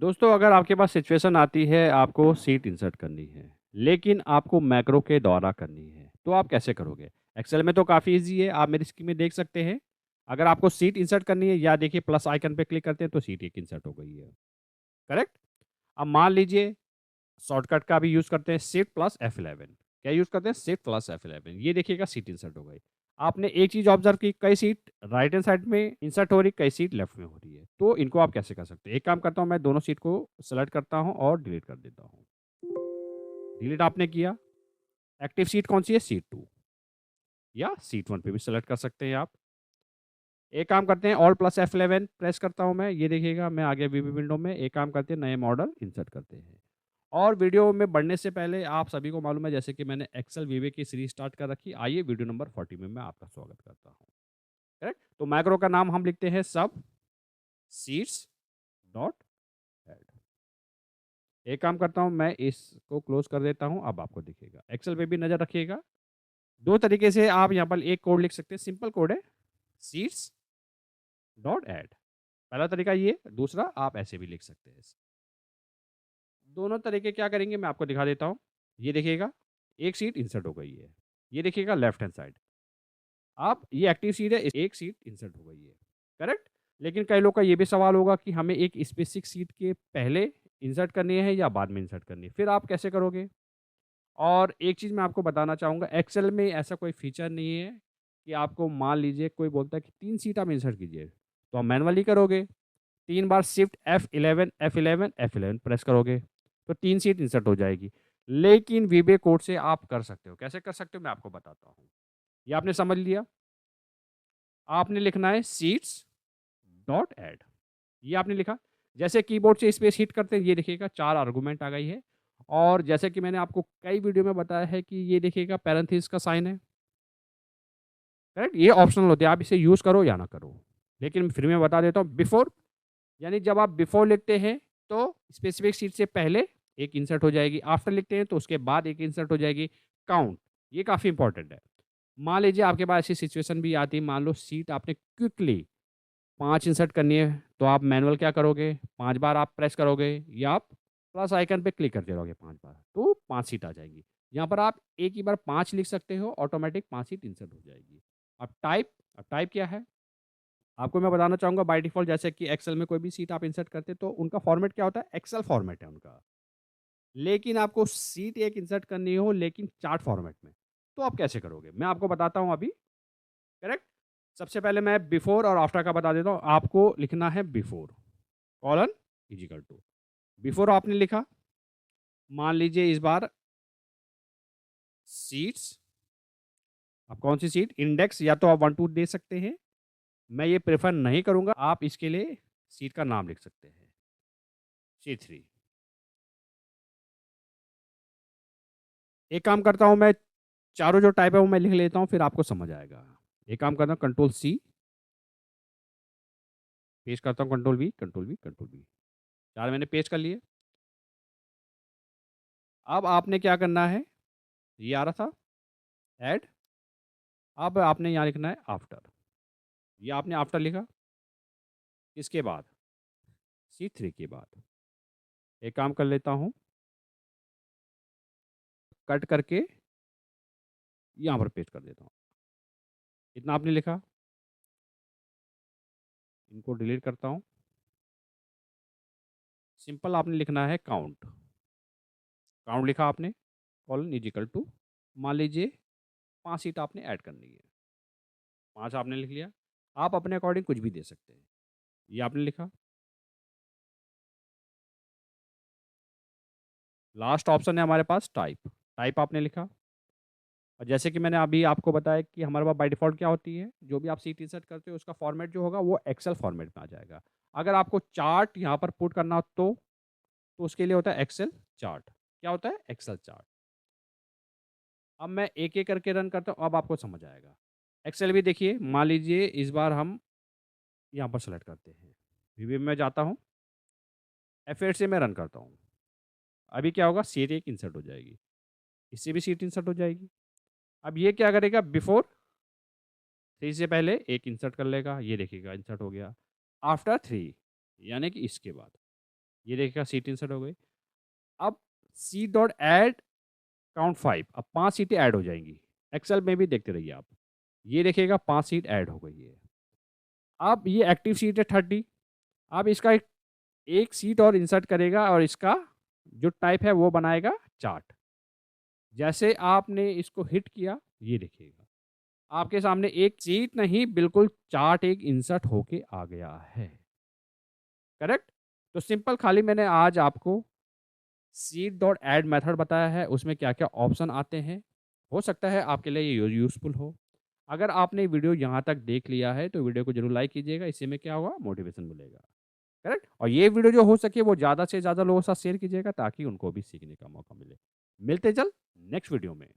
दोस्तों, अगर आपके पास सिचुएशन आती है आपको सीट इंसर्ट करनी है, लेकिन आपको मैक्रो के द्वारा करनी है, तो आप कैसे करोगे? एक्सेल में तो काफ़ी ईज़ी है, आप मेरी स्क्रीन में देख सकते हैं। अगर आपको सीट इंसर्ट करनी है या देखिए प्लस आइकन पे क्लिक करते हैं तो सीट एक इंसर्ट हो गई है, करेक्ट? अब मान लीजिए शॉर्टकट का भी यूज़ करते हैं शिफ्ट प्लस F11। क्या यूज़ करते हैं? Shift plus F11। ये देखिएगा सीट इंसर्ट हो गई। आपने एक चीज़ ऑब्ज़र्व की, कई सीट राइट हैंड साइड में इंसर्ट हो रही, कई सीट लेफ्ट में हो रही है। तो इनको आप कैसे कर सकते हैं? एक काम करता हूँ, मैं दोनों सीट को सेलेक्ट करता हूँ और डिलीट कर देता हूँ। डिलीट आपने किया, एक्टिव सीट कौन-सी है? सीट 2 या सीट 1 पे भी सेलेक्ट कर सकते हैं आप। एक काम करते हैं, ऑल्ट प्लस F11 प्रेस करता हूँ मैं, ये देखिएगा मैं आ गया वीबी विंडो में। एक काम करते हैं, नए मॉडल इंसर्ट करते हैं। और वीडियो में बढ़ने से पहले आप सभी को मालूम है, जैसे कि मैंने एक्सेल वीवे की सीरीज स्टार्ट कर रखी। आइए वीडियो नंबर 40 में मैं आपका स्वागत करता हूँ। करेक्ट? तो मैक्रो का नाम हम लिखते हैं सब सीट्स डॉट ऐड। एक काम करता हूँ, मैं इसको क्लोज कर देता हूँ। अब आपको दिखेगा, एक्सेल पे भी नजर रखिएगा। दो तरीके से आप यहाँ पर एक कोड लिख सकते हैं, सिंपल कोड है सीट्स डॉट ऐड। पहला तरीका ये, दूसरा आप ऐसे भी लिख सकते हैं। दोनों तरीके क्या करेंगे मैं आपको दिखा देता हूँ। ये देखिएगा, एक सीट इंसर्ट हो गई है। ये देखिएगा लेफ्ट हैंड साइड। आप ये एक्टिव सीट है, एक सीट इंसर्ट हो गई है, करेक्ट? लेकिन कई लोग का ये भी सवाल होगा कि हमें एक स्पेसिफिक सीट के पहले इंसर्ट करनी है या बाद में इंसर्ट करनी है, फिर आप कैसे करोगे? और एक चीज़ मैं आपको बताना चाहूँगा, एक्सेल में ऐसा कोई फीचर नहीं है कि आपको मान लीजिए कोई बोलता है कि 3 सीट आप इंसर्ट कीजिए, तो आप मैनुअली करोगे। 3 बार shift F11 F11 F11 press करोगे, तो 3 सीट इंसर्ट हो जाएगी। लेकिन वीबे कोड से आप कर सकते हो। कैसे कर सकते हो मैं आपको बताता हूँ। ये आपने समझ लिया। आपने लिखना है सीट्स डॉट ऐड। ये आपने लिखा। जैसे कीबोर्ड से स्पेस हिट करते हैं, ये देखिएगा 4 आर्गुमेंट आ गई है। और जैसे कि मैंने आपको कई वीडियो में बताया है कि ये देखिएगा पैरेंथेसिस का साइन है, करेक्ट? ये ऑप्शनल होते हैं, आप इसे यूज़ करो या ना करो। लेकिन फिर मैं बता देता हूँ, बिफोर यानी जब आप बिफोर लिखते हैं तो स्पेसिफिक सीट से पहले एक इंसर्ट हो जाएगी, आफ्टर लिखते हैं तो उसके बाद एक इंसर्ट हो जाएगी। काउंट, ये काफ़ी इंपॉर्टेंट है। मान लीजिए आपके पास ऐसी सिचुएशन भी आती है, मान लो सीट आपने क्विकली 5 इंसर्ट करनी है, तो आप मैनुअल क्या करोगे? 5 बार आप प्रेस करोगे या आप प्लस आइकन पे क्लिक करते रहोगे 5 बार, तो 5 सीट आ जाएगी। यहाँ पर आप एक ही बार 5 लिख सकते हो, ऑटोमेटिक 5 सीट इंसर्ट हो जाएगी। अब टाइप क्या है? आपको मैं बताना चाहूँगा, बाय डिफ़ॉल्ट जैसे कि एक्सेल में कोई भी सीट आप इंसर्ट करते हैं तो उनका फॉर्मेट क्या होता है? एक्सेल फॉर्मेट है उनका। लेकिन आपको सीट एक इंसर्ट करनी हो लेकिन चार्ट फॉर्मेट में, तो आप कैसे करोगे? मैं आपको बताता हूँ अभी, करेक्ट? सबसे पहले मैं बिफोर और आफ्टर का बता देता हूँ। आपको लिखना है before, colon is equal to, before आपने लिखा, मान लीजिए इस बार सीट्स, अब कौन-सी सीट? इंडेक्स या तो आप 1-2 दे सकते हैं, मैं ये प्रेफ़र नहीं करूँगा, आप इसके लिए सीट का नाम लिख सकते हैं, सीट 3। एक काम करता हूँ मैं, चारों जो टाइप है वो मैं लिख लेता हूँ, फिर आपको समझ आएगा। एक काम करता हूँ, कंट्रोल सी, पेस्ट करता हूँ, control we, control we, control we. 4 मैंने पेस्ट कर लिए। अब आपने क्या करना है, ये आ रहा था ऐड, अब आपने यहाँ लिखना है आफ्टर। ये आपने आफ्टर लिखा, इसके बाद C3 के बाद एक काम कर लेता हूँ, कट करके यहाँ पर पेस्ट कर देता हूँ। इतना आपने लिखा, इनको डिलीट करता हूँ। सिंपल आपने लिखना है काउंट, काउंट लिखा आपने, कॉलन इज इक्वल टू, मान लीजिए 5 सीट आपने ऐड करनी है, 5 आपने लिख लिया। आप अपने अकॉर्डिंग कुछ भी दे सकते हैं। ये आपने लिखा, लास्ट ऑप्शन है हमारे पास टाइप, टाइप आपने लिखा। और जैसे कि मैंने अभी आपको बताया कि हमारे पास बाय डिफ़ॉल्ट क्या होती है, जो भी आप सीट इंसर्ट करते हो उसका फॉर्मेट जो होगा वो एक्सेल फॉर्मेट में आ जाएगा। अगर आपको चार्ट यहाँ पर पुट करना हो तो उसके लिए होता है एक्सेल चार्ट। क्या होता है? Excel chart. अब मैं एक-एक करके रन करता हूँ, अब आपको समझ आएगा। एक्सेल भी देखिए, मान लीजिए इस बार हम यहाँ पर सेलेक्ट करते हैं। रिव्यू में जाता हूँ, F8 से मैं रन करता हूँ। अभी क्या होगा? सीट एक इंसर्ट हो जाएगी, इससे भी सीट इंसर्ट हो जाएगी। अब ये क्या करेगा? बिफोर 3 से पहले एक इंसर्ट कर लेगा, ये देखिएगा इंसर्ट हो गया। आफ्टर 3 यानी कि इसके बाद। ये देखिएगा सीट इंसर्ट हो गई। अब सी डॉट ऐड काउंट 5, अब 5 सीटें ऐड हो जाएँगी। एक्सेल में भी देखते रहिए आप। ये देखिएगा 5 सीट ऐड हो गई है। अब ये एक्टिव सीट है 30, अब इसका एक सीट और इंसर्ट करेगा और इसका जो टाइप है वो बनाएगा चार्ट। जैसे आपने इसको हिट किया, ये देखिएगा, आपके सामने एक सीट नहीं बिल्कुल चार्ट एक इंसर्ट होके आ गया है। करेक्ट? तो सिंपल खाली मैंने आज आपको सीट डॉट ऐड मेथड बताया है, उसमें क्या-क्या ऑप्शन आते हैं। हो सकता है आपके लिए ये यूज़फुल हो। अगर आपने वीडियो यहाँ तक देख लिया है, तो वीडियो को ज़रूर लाइक कीजिएगा, इससे में क्या होगा मोटिवेशन मिलेगा। करेक्ट? और ये वीडियो जो हो सके वो ज़्यादा से ज़्यादा लोगों के साथ शेयर कीजिएगा ताकि उनको भी सीखने का मौका मिले। मिलते हैं जल्द नेक्स्ट वीडियो में।